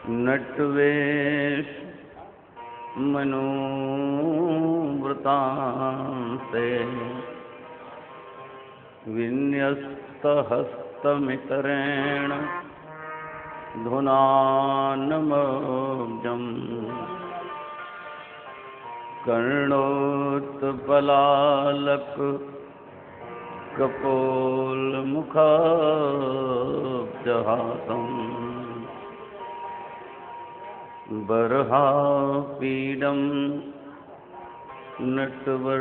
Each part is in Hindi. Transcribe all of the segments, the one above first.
नटवेश मनोवृतांसे विन्यस्तहस्तमितरेण धुनानमोजम् कर्णोत्पलालक कपोलमुखाब्जहासम् बर्हापीडं नटवर्वपुः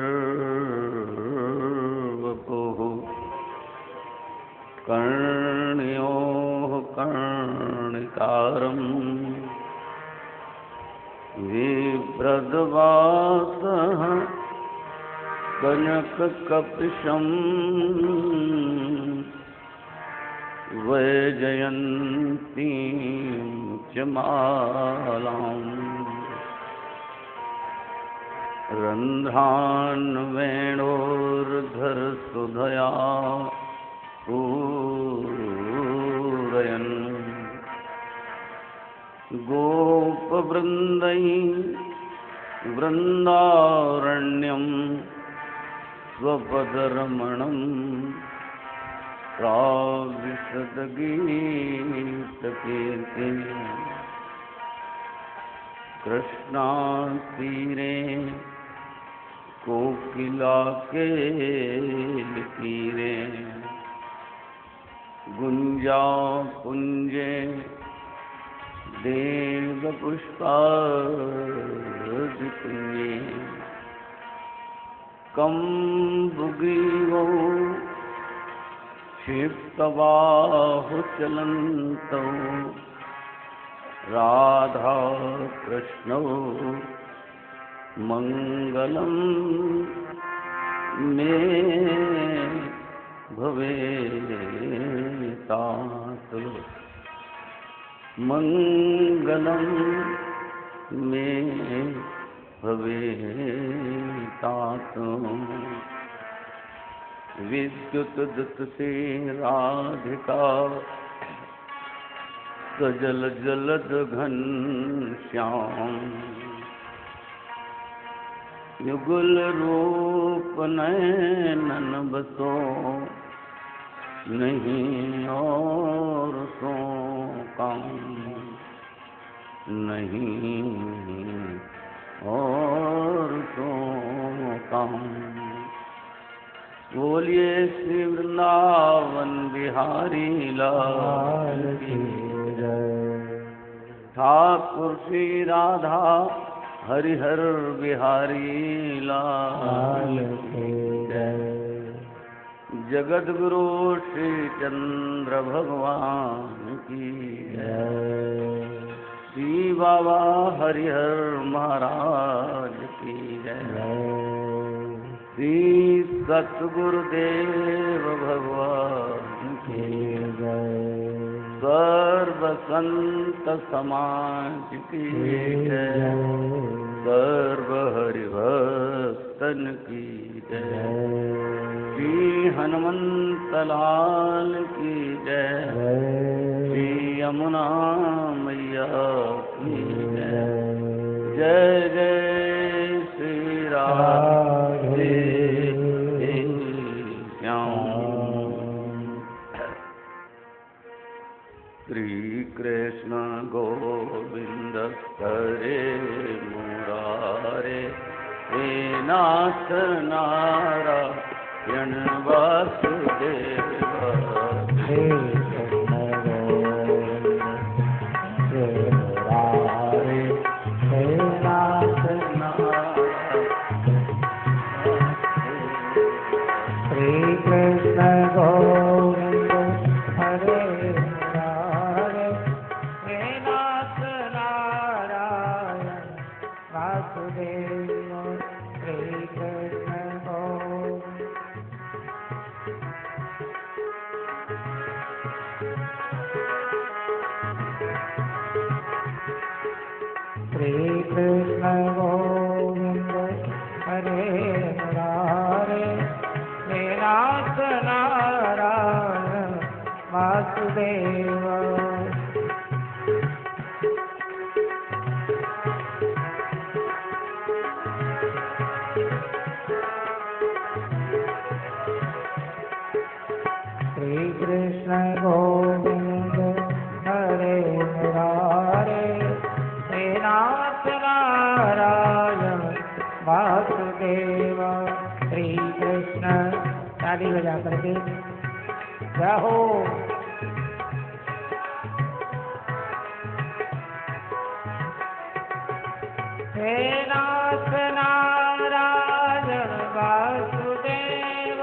कर्ण्योः कर्णिकारम् बिभ्रद्वासः कनककपिशम् वैजयन्तीं च मालाम् रन्ध्रान् वेणोर्धरसुधया पूरयन् गोपवृन्दै वृन्दारण्यं स्वपदरमणम् प्राविशद्गीतकीर्ति कृष्णातीरे कोकिलाकेलितीरे गुञ्जापुञ्जे देवपुष्पादिपुञ्जे कम्बुगीवो क्षिप्तबाहुचलन्तौ राधा कृष्णौ मङ्गलं मे भवेतात् मङ्गलं मे भवेतात् विद्युतदत्ते राधिका सजल जलद घनश्याम युगल रूप नयनन बसो नहीं और सो काम नहीं और सो काम। बोलिए श्री वृंदावन बिहारी लाल की जय। ठाकुर श्री राधा हरिहर बिहारी लाल की जय। जगद्गुरु श्री चंद्र भगवान की जय। श्री बाबा हरिहर महाराज की जय। श्री सतगुरुदेव भगवान की जय। सर्व संत समाज की जय। सर्व हरिभक्तन की जय। श्री हनुमंत लाल की जय। श्री यमुना मैया की जय। जय जय श्री राधे श्री कृष्ण गोविंद हरे मुरारे हे नाथ नारायण वासुदेव हे कृष्ण गोविंद हरे मुरारे हे नाथ नारायण श्री कृष्ण गोविंद हरे बांसुरी बजा करके क्या हो। हे नाथ नारायण वासुदेव,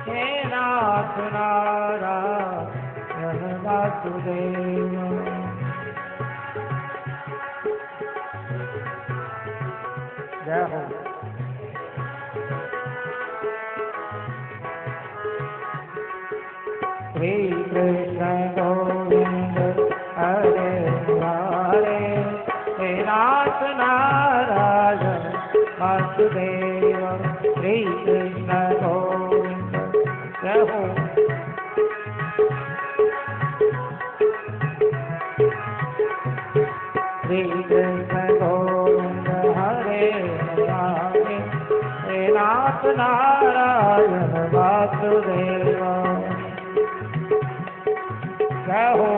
हे नाथ नारायण वासुदेव। जय हो। श्री कृष्ण गोविंद हरे हरे, हे नाथ नारायण वासुदेव। श्री कृष्ण गोविंद जय हो। श्री कृष्ण गोविंद हरे हरे, हे नाथ नारायण वासुदेव जय हो।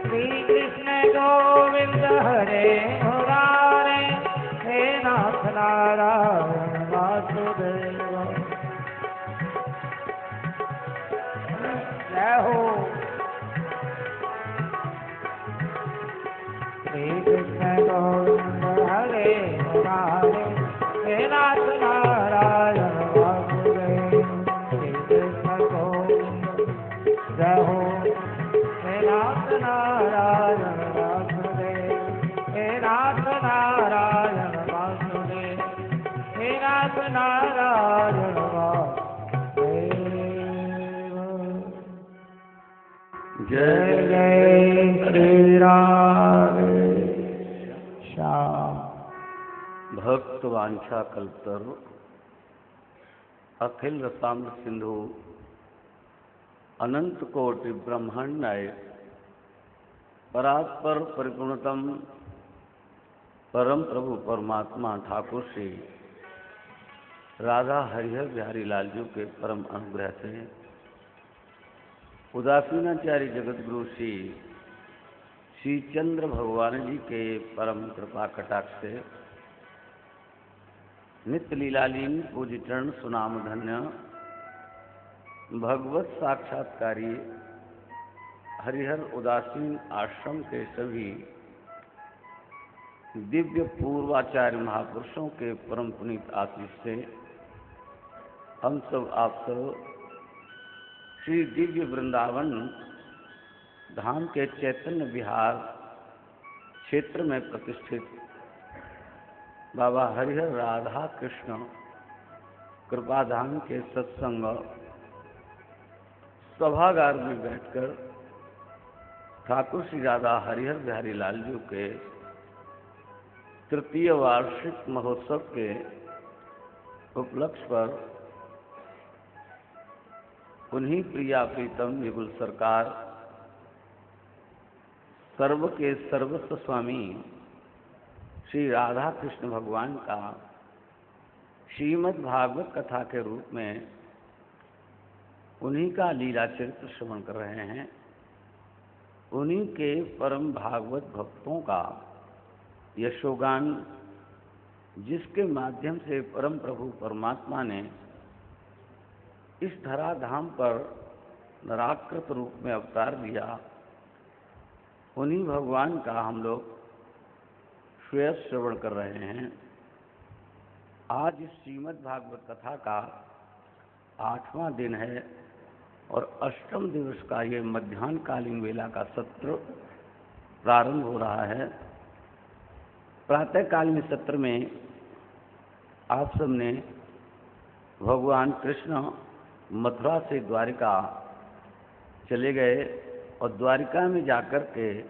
श्री कृष्ण गोविंद हरे मुरारे, हे नाथ नारायण वासुदेव जय हो। श्री कृष्ण गोविंद हरे मुरारे, हे नाथ नारायण वासुदेव। श्री कृष्ण गोविंद जय हो। हे नाथ नारायण वासुदेव, हे नाथ नारायण वासुदेव, हे नाथ नारायण वासुदेव। जय जय श्री राम श्याम। भक्त वांछा कल्पतरु अखिल रसामृत सिंधु अनंत कोटि ब्रह्मांडाय परात्पर परिपूर्णतम परम प्रभु परमात्मा ठाकुर श्री राधा हरिहर बिहारी लाल जी के परम अनुग्रह से उदासीनाचार्य जगत गुरु श्री चंद्र भगवान जी के परम कृपा कटाक्ष से नित्य लीलालीन पूज्य चरण सुनाम धन्य भगवत साक्षात्कारी हरिहर उदासीन आश्रम के सभी दिव्य पूर्वाचार्य महापुरुषों के परम पुनीत आशीष से हम सब आप सब श्री दिव्य वृंदावन धाम के चैतन्य विहार क्षेत्र में प्रतिष्ठित बाबा हरिहर राधा कृष्ण कृपाधाम के सत्संग सभागार में बैठकर ठाकुर श्री राधा हरिहर बिहारी लाल जी के तृतीय वार्षिक महोत्सव के उपलक्ष्य पर उन्हीं प्रिया प्रीतम युगल सरकार सर्व के सर्वस्व स्वामी श्री राधा कृष्ण भगवान का श्रीमद् भागवत कथा के रूप में उन्हीं का लीला चरित्र श्रवण कर रहे हैं। उन्हीं के परम भागवत भक्तों का यशोगान, जिसके माध्यम से परम प्रभु परमात्मा ने इस धराधाम पर नराकृत रूप में अवतार लिया, उन्हीं भगवान का हम लोग श्रेय श्रवण कर रहे हैं। आज इस श्रीमद् भागवत कथा का 8वां दिन है और अष्टम दिवस का ये मध्याह्नकालीन वेला का सत्र प्रारंभ हो रहा है। प्रातःकालीन सत्र में आप सबने भगवान कृष्ण मथुरा से द्वारिका चले गए और द्वारिका में जाकर के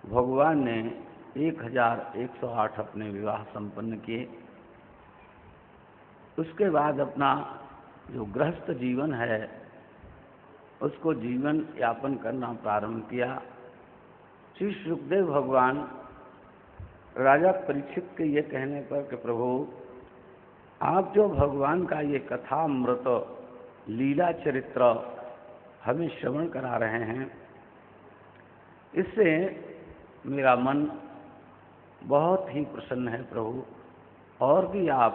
भगवान ने 1108 अपने विवाह संपन्न किए। उसके बाद अपना जो गृहस्थ जीवन है उसको जीवन यापन करना प्रारंभ किया। श्री सुखदेव भगवान राजा परीक्षित के ये कहने पर कि प्रभु आप जो भगवान का ये कथामृत लीला चरित्र हमें श्रवण करा रहे हैं, इससे मेरा मन बहुत ही प्रसन्न है प्रभु। और भी आप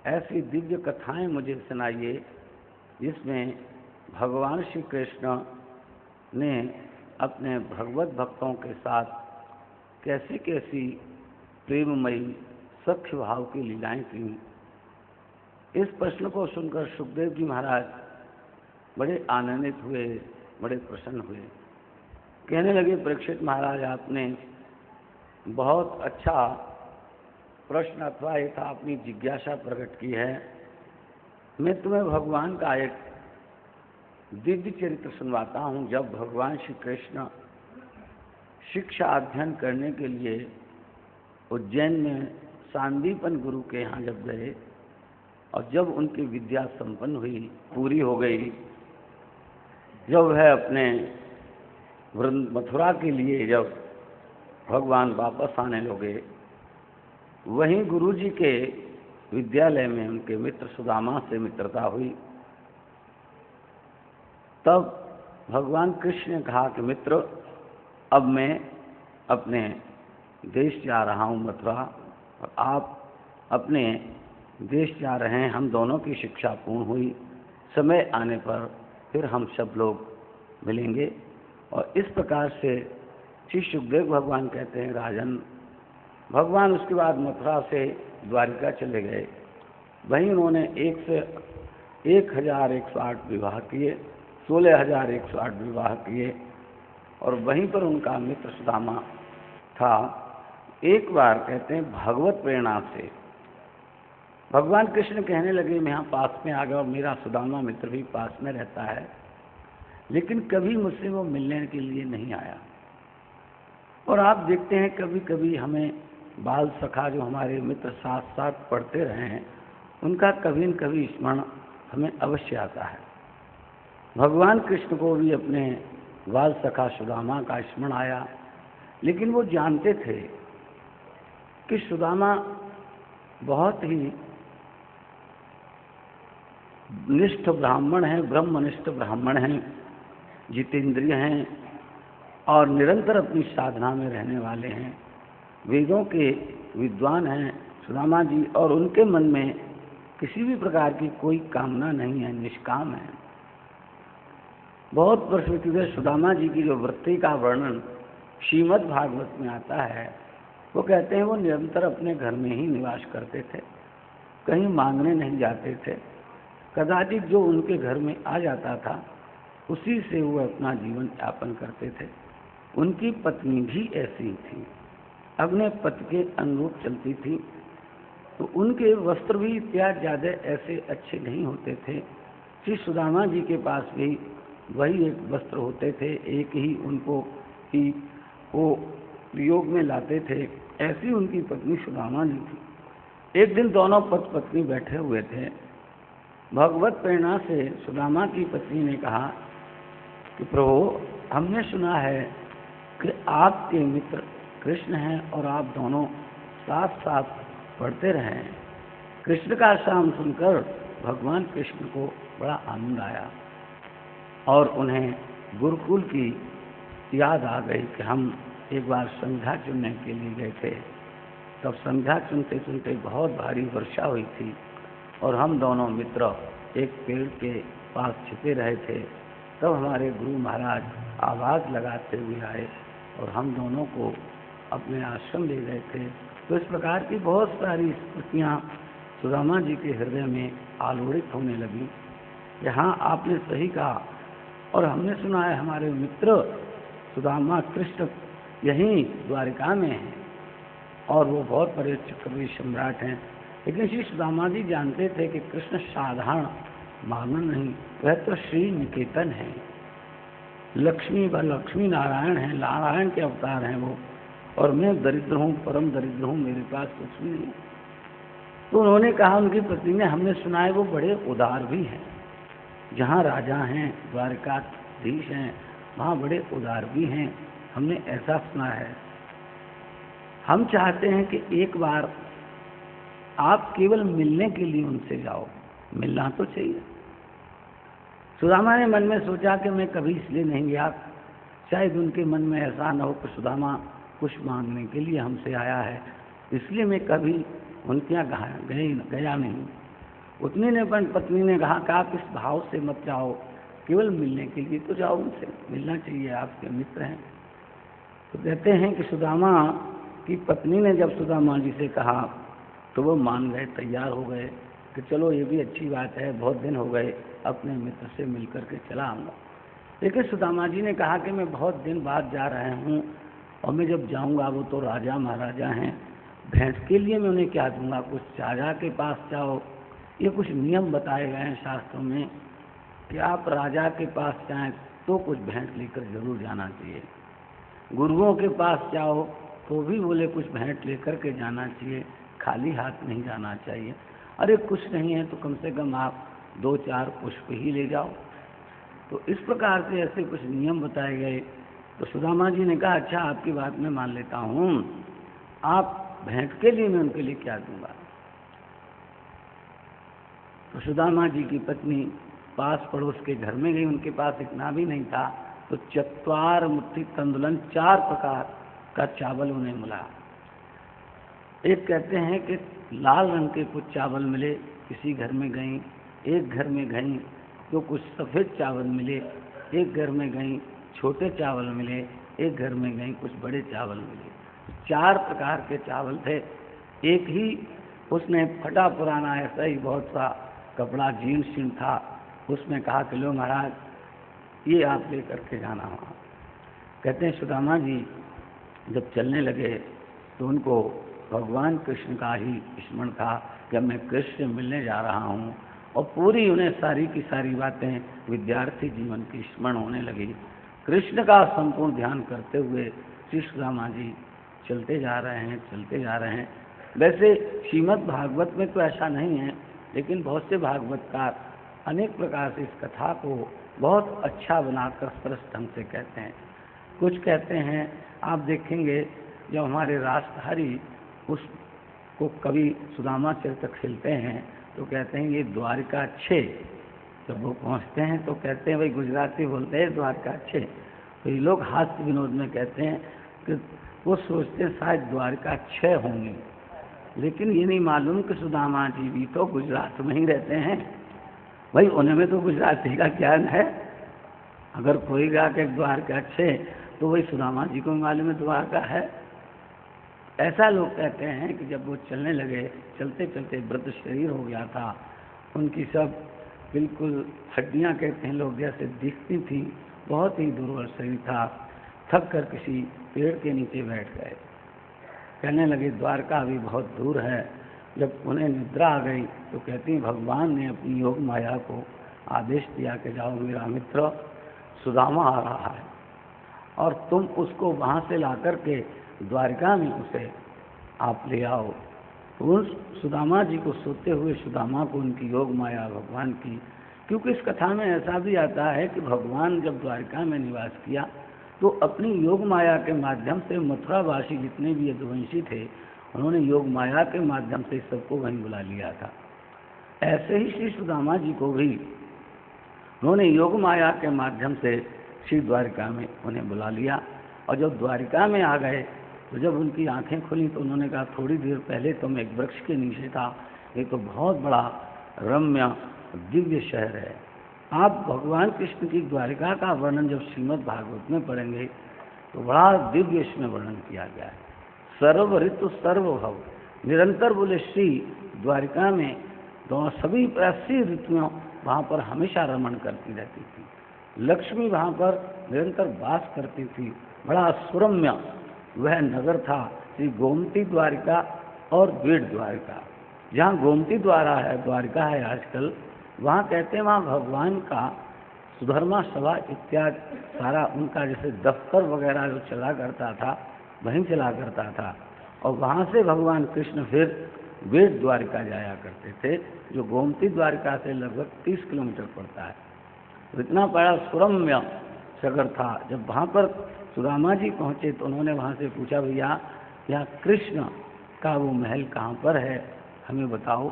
ऐसी दिव्य कथाएं मुझे सुनाइए जिसमें भगवान श्री कृष्ण ने अपने भगवत भक्तों के साथ कैसी कैसी प्रेममयी सख्य भाव की लीलाएं की। इस प्रश्न को सुनकर सुखदेव जी महाराज बड़े आनंदित हुए, बड़े प्रसन्न हुए। कहने लगे, परीक्षित महाराज, आपने बहुत अच्छा प्रश्न अथवा एक अपनी जिज्ञासा प्रकट की है। मैं तुम्हें भगवान का एक दिव्य चरित्र सुनवाता हूँ। जब भगवान श्री कृष्ण शिक्षा अध्ययन करने के लिए उज्जैन में सांदीपन गुरु के यहाँ जब गए और जब उनकी विद्या संपन्न हुई, पूरी हो गई, जब वह अपने मथुरा के लिए जब भगवान वापस आने लगे, वहीं गुरु जी के विद्यालय में उनके मित्र सुदामा से मित्रता हुई। तब भगवान कृष्ण ने कहा कि मित्र, अब मैं अपने देश जा रहा हूँ मथुरा, और आप अपने देश जा रहे हैं। हम दोनों की शिक्षा पूर्ण हुई, समय आने पर फिर हम सब लोग मिलेंगे। और इस प्रकार से श्री सुखदेव भगवान कहते हैं, राजन, भगवान उसके बाद मथुरा से द्वारिका चले गए। वहीं उन्होंने 1108 विवाह किए, 16,108 विवाह किए, और वहीं पर उनका मित्र सुदामा था। एक बार कहते हैं भगवत प्रेरणा से भगवान कृष्ण कहने लगे, मैं यहाँ पास में आ गया और मेरा सुदामा मित्र भी पास में रहता है, लेकिन कभी मुझसे वो मिलने के लिए नहीं आया। और आप देखते हैं कभी कभी हमें बाल सखा जो हमारे मित्र साथ साथ पढ़ते रहे हैं, उनका कभी न कभी स्मरण हमें अवश्य आता है। भगवान कृष्ण को भी अपने बाल सखा सुदामा का स्मरण आया, लेकिन वो जानते थे कि सुदामा बहुत ही निष्ठ ब्राह्मण हैं, ब्रह्मनिष्ठ ब्राह्मण हैं, जितेंद्रिय हैं और निरंतर अपनी साधना में रहने वाले हैं, वेदों के विद्वान हैं सुदामा जी, और उनके मन में किसी भी प्रकार की कोई कामना नहीं है, निष्काम है। बहुत प्रसिद्ध सुदामा जी की जो वृत्ति का वर्णन श्रीमद् भागवत में आता है, वो कहते हैं वो निरंतर अपने घर में ही निवास करते थे, कहीं मांगने नहीं जाते थे। कदाचित जो उनके घर में आ जाता था उसी से वो अपना जीवन यापन करते थे। उनकी पत्नी भी ऐसी थी, अपने पति के अनुरूप चलती थी, तो उनके वस्त्र भी इत्यादि ज़्यादा ऐसे अच्छे नहीं होते थे। श्री सुदामा जी के पास भी वही एक वस्त्र होते थे, एक ही उनको ही वो प्रयोग में लाते थे। ऐसी उनकी पत्नी सुदामा जी थी। एक दिन दोनों पति पत्नी बैठे हुए थे। भगवत प्रेरणा से सुदामा की पत्नी ने कहा कि प्रभु, हमने सुना है कि आपके मित्र कृष्ण हैं और आप दोनों साथ साथ पढ़ते रहे हैं। कृष्ण का नाम सुनकर भगवान कृष्ण को बड़ा आनंद आया और उन्हें गुरुकुल की याद आ गई कि हम एक बार संध्या चुनने के लिए गए थे। तब संध्या चुनते चुनते बहुत भारी वर्षा हुई थी और हम दोनों मित्र एक पेड़ के पास छिपे रहे थे। तब हमारे गुरु महाराज आवाज़ लगाते हुए आए और हम दोनों को अपने आश्रम ले गए थे। तो इस प्रकार की बहुत सारी स्मृतियाँ सुदामा जी के हृदय में आलोड़ित होने लगी। यहाँ आपने सही कहा, और हमने सुना है हमारे मित्र सुदामा कृष्ण यहीं द्वारिका में हैं और वो बहुत बड़े चक्रवर्ती सम्राट हैं। लेकिन श्री सुदामा जी जानते थे कि कृष्ण साधारण मानव नहीं, वह तो श्री निकेतन है, लक्ष्मी नारायण हैं, नारायण के अवतार हैं वो, और मैं दरिद्र हूँ, परम दरिद्र हूँ, मेरे पास कुछ भी नहीं। तो उन्होंने कहा, उनकी पत्नी ने, हमने सुना है वो बड़े उदार भी हैं। जहाँ राजा हैं, द्वारकाधीश हैं, वहाँ बड़े उदार भी हैं, हमने ऐसा सुना है। हम चाहते हैं कि एक बार आप केवल मिलने के लिए उनसे जाओ, मिलना तो चाहिए। सुदामा ने मन में सोचा कि मैं कभी इसलिए नहीं गया, शायद उनके मन में ऐसा न हो कि सुदामा कुछ मांगने के लिए हमसे आया है, इसलिए मैं कभी उनके यहाँ गया नहीं। उतनी ने पत्नी ने कहा कि आप इस भाव से मत जाओ, केवल मिलने के लिए तो जाओ, उनसे मिलना चाहिए, आपके मित्र हैं। तो कहते हैं कि सुदामा की पत्नी ने जब सुदामा जी से कहा तो वो मान गए, तैयार हो गए कि चलो ये भी अच्छी बात है, बहुत दिन हो गए, अपने मित्र से मिल करके चला आऊँगा। लेकिन सुदामा जी ने कहा कि मैं बहुत दिन बाद जा रहे हूँ और मैं जब जाऊँगा वो तो राजा महाराजा हैं, भेंट के लिए मैं उन्हें क्या दूँगा, कुछ राजा के पास जाओ। ये कुछ नियम बताए गए हैं शास्त्रों में कि आप राजा के पास जाएं तो कुछ भेंट लेकर जरूर जाना चाहिए, गुरुओं के पास जाओ तो भी बोले कुछ भेंट लेकर के जाना चाहिए, खाली हाथ नहीं जाना चाहिए। अरे कुछ नहीं है तो कम से कम आप 2-4 पुष्प ही ले जाओ। तो इस प्रकार से ऐसे कुछ नियम बताए गए। तो सुदामा जी ने कहा अच्छा आपकी बात मैं मान लेता हूँ, आप भेंट के लिए मैं उनके लिए क्या दूंगा। तो सुदामा जी की पत्नी पास पड़ोस के घर में गई, उनके पास इतना भी नहीं था, तो 4 मुट्ठी तंदुलन 4 प्रकार का चावल उन्हें मिला। एक कहते हैं कि लाल रंग के कुछ चावल मिले, किसी घर में गई, एक घर में गई तो कुछ सफ़ेद चावल मिले, एक घर में गई छोटे चावल मिले, एक घर में गई कुछ बड़े चावल मिले। 4 प्रकार के चावल थे। एक ही उसने फटा पुराना ऐसा ही बहुत सा कपड़ा जीन्स था, उसमें कहा कि लो महाराज ये आप ले करके जाना वहाँ। कहते हैं सुदामा जी जब चलने लगे तो उनको भगवान कृष्ण का ही स्मरण था कि मैं कृष्ण से मिलने जा रहा हूँ, और पूरी उन्हें सारी की सारी बातें विद्यार्थी जीवन की स्मरण होने लगी। कृष्ण का संपूर्ण ध्यान करते हुए श्री सुदामा जी चलते जा रहे हैं। वैसे श्रीमद् भागवत में तो ऐसा नहीं है, लेकिन बहुत से भागवतकार अनेक प्रकार से इस कथा को बहुत अच्छा बनाकर सरस ढंग से कहते हैं। कुछ कहते हैं, आप देखेंगे जब हमारे राष्ट्रहरि उसको कभी सुदामा चरित्र खेलते हैं तो कहते हैं ये द्वारिका 6। जब वो पहुंचते हैं तो कहते हैं भाई गुजराती बोलते हैं द्वारिका 6। तो ये लोग हास्य विनोद में कहते हैं कि वो सोचते हैं शायद द्वारिका 6 होंगी, लेकिन ये नहीं मालूम कि सुदामा जी भी तो गुजरात में ही रहते हैं। भाई उन्हें में तो गुजराती का ज्ञान है। अगर कोई गा के द्वारका 6 तो वही सुदामा जी को मालूम है द्वारका है। ऐसा लोग कहते हैं कि जब वो चलने लगे, चलते चलते वृद्ध शरीर हो गया था, उनकी सब बिल्कुल हड्डियां कहते हैं लोग जैसे दिखती थी, बहुत ही दुर्बल शरीर था। थक कर किसी पेड़ के नीचे बैठ गए, कहने लगे द्वारका अभी बहुत दूर है। जब उन्हें निद्रा आ गई तो कहती भगवान ने अपनी योग माया को आदेश दिया कि जाओ मेरा मित्र सुदामा आ रहा है और तुम उसको वहाँ से ला कर के द्वारका में उसे आप ले आओ। उन सुदामा जी को सोते हुए सुदामा को उनकी योग माया भगवान की, क्योंकि इस कथा में ऐसा भी आता है कि भगवान जब द्वारका में निवास किया तो अपनी योग माया के माध्यम से मथुरावासी जितने भी यदुवंशी थे उन्होंने योग माया के माध्यम से सबको वहीं बुला लिया था। ऐसे ही श्री सुदामा जी को भी उन्होंने योग माया के माध्यम से श्री द्वारिका में उन्हें बुला लिया। और जब द्वारिका में आ गए तो जब उनकी आंखें खुली तो उन्होंने कहा थोड़ी देर पहले तो मैं एक वृक्ष के नीचे था, ये तो बहुत बड़ा रम्य दिव्य शहर है। आप भगवान कृष्ण की द्वारिका का वर्णन जब श्रीमद् भागवत में पढ़ेंगे तो बड़ा दिव्य इसमें वर्णन किया गया है। सर्व ऋतु सर्वभव, निरंतर बोले श्री द्वारिका में सभी 80 ऋतुओं वहाँ पर हमेशा रमण करती रहती थी। लक्ष्मी वहाँ पर निरंतर वास करती थी। बड़ा सुरम्य वह नगर था श्री गोमती द्वारिका और बीड़ द्वारिका। जहाँ गोमती द्वारिका है आजकल, वहाँ कहते हैं वहाँ भगवान का सुधर्मा सभा इत्यादि सारा उनका जैसे दफ्तर वगैरह जो चला करता था वहीं चला करता था। और वहाँ से भगवान कृष्ण फिर बीड़ द्वारिका जाया करते थे, जो गोमती द्वारिका से लगभग 30 किलोमीटर पड़ता है। तो इतना बड़ा सुरम्य शहर था। जब वहाँ पर सुदामा जी पहुँचे तो उन्होंने वहाँ से पूछा भैया यहाँ कृष्ण का वो महल कहाँ पर है, हमें बताओ।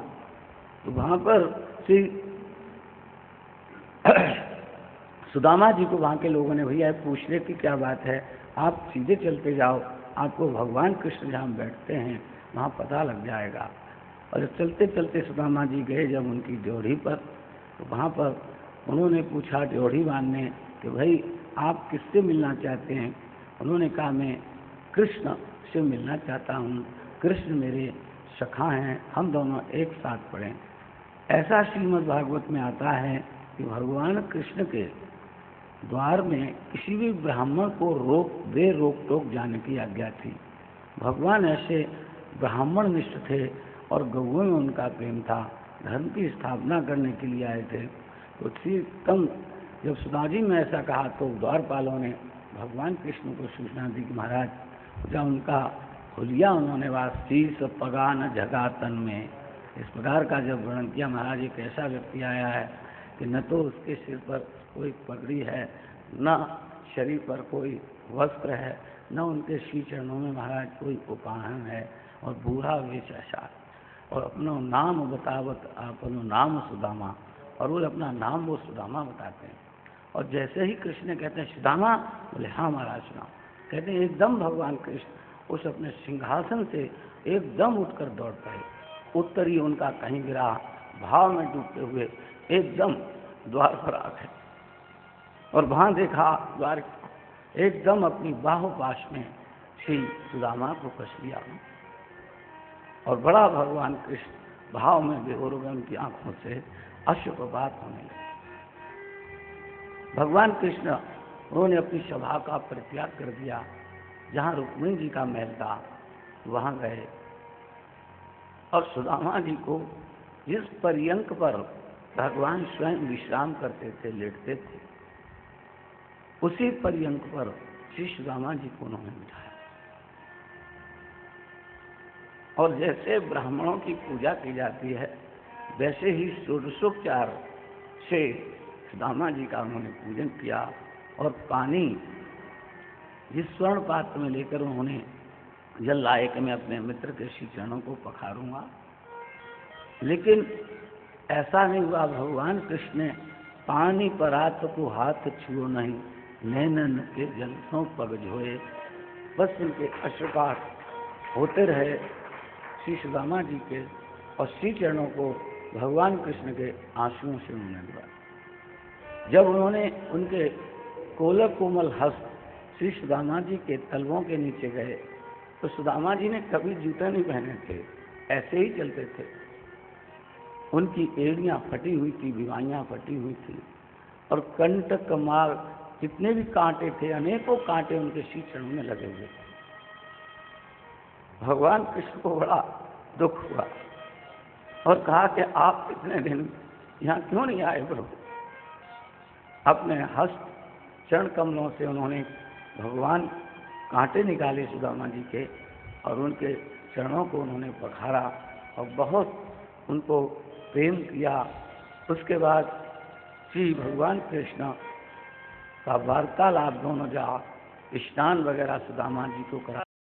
तो वहाँ पर श्री सुदामा जी को वहाँ के लोगों ने भैया पूछने की क्या बात है, आप सीधे चलते जाओ, आपको भगवान कृष्ण जहाँ बैठते हैं वहाँ पता लग जाएगा। और जब चलते चलते सुदामा जी गए जब उनकी ड्योढ़ी पर, तो वहाँ पर उन्होंने पूछा ड्योढ़ी वान ने कि भाई आप किससे मिलना चाहते हैं? उन्होंने कहा मैं कृष्ण से मिलना चाहता हूँ, कृष्ण मेरे सखा हैं, हम दोनों एक साथ पढ़ें। ऐसा श्रीमद् भागवत में आता है कि भगवान कृष्ण के द्वार में किसी भी ब्राह्मण को रोक टोक जाने की आज्ञा थी। भगवान ऐसे ब्राह्मण निष्ठ थे और गौओं में उनका प्रेम था, धर्म की स्थापना करने के लिए आए थे। तो तम जब सुदाजी ने ऐसा कहा तो द्वारपालों ने भगवान कृष्ण को सूचना दी कि महाराज, जब उनका हुलिया उन्होंने शीर्ष पगा न जगा तन में, इस प्रकार का जब वर्णन किया, महाराज एक ऐसा व्यक्ति आया है कि न तो उसके सिर पर कोई पगड़ी है, न शरीर पर कोई वस्त्र है, न उनके श्री चरणों में महाराज कोई उपाहन है, और बूढ़ा वेश ऐसा, और अपना नाम बतावत अपनो नाम सुदामा, और वो अपना नाम वो सुदामा बताते हैं। और जैसे ही कृष्ण कहते हैं सुदामा, बोले हाँ महाराज सुनाओ, कहते हैं एकदम भगवान कृष्ण उस अपने सिंहासन से एकदम उठकर दौड़ पड़े, उत्तरी उनका कहीं गिरा, भाव में डूबते हुए एकदम द्वार पर आ गए, और वहां देखा द्वार एकदम अपनी बाहुपाश में श्री सुदामा को कस लिया, और बड़ा भगवान कृष्ण भाव में बेहोर हो गए, उनकी आंखों से अश्रुपात होने लगे। भगवान कृष्ण उन्होंने अपनी सभा का परित्याग कर दिया, जहाँ रुक्मिणी जी का महल था वहाँ गए, और सुदामा जी को जिस पर्यंक पर भगवान स्वयं विश्राम करते थे, लेटते थे, उसी पर्यंक पर श्री सुदामा जी को उन्होंने बिठाया। और जैसे ब्राह्मणों की पूजा की जाती है, वैसे ही षोडशोपचार से सुदामा जी का उन्होंने पूजन किया, और पानी जिस स्वर्ण पात्र में लेकर उन्होंने जल लाए कि मैं अपने मित्र के श्री चरणों को पखारूंगा, लेकिन ऐसा नहीं हुआ। भगवान कृष्ण ने पानी परात को हाथ छुओ नहीं, नैनन के जल सो पग झोए, बस उनके अश्रुपात होते रहे श्री सुदामा जी के, और श्री चरणों को भगवान कृष्ण के आंसुओं से उन्होंने धोया। जब उन्होंने उनके कोमल कोमल हस्त श्री सुदामा जी के तलवों के नीचे गए, तो सुदामा जी ने कभी जूते नहीं पहने थे, ऐसे ही चलते थे। उनकी एड़ियाँ फटी हुई थी, विवाइयाँ फटी हुई थी, और कंठ कमार जितने भी कांटे थे, अनेकों कांटे उनके श्री चरणों में लगे हुए थे। भगवान कृष्ण को बड़ा दुख हुआ और कहा कि आप इतने दिन यहाँ क्यों नहीं आए प्रभु? अपने हस्त चरण कमलों से उन्होंने भगवान कांटे निकाले सुदामा जी के, और उनके चरणों को उन्होंने पखारा और बहुत उनको प्रेम किया। उसके बाद श्री भगवान कृष्ण का वार्तालाप दोनों जा स्नान वगैरह सुदामा जी को करा।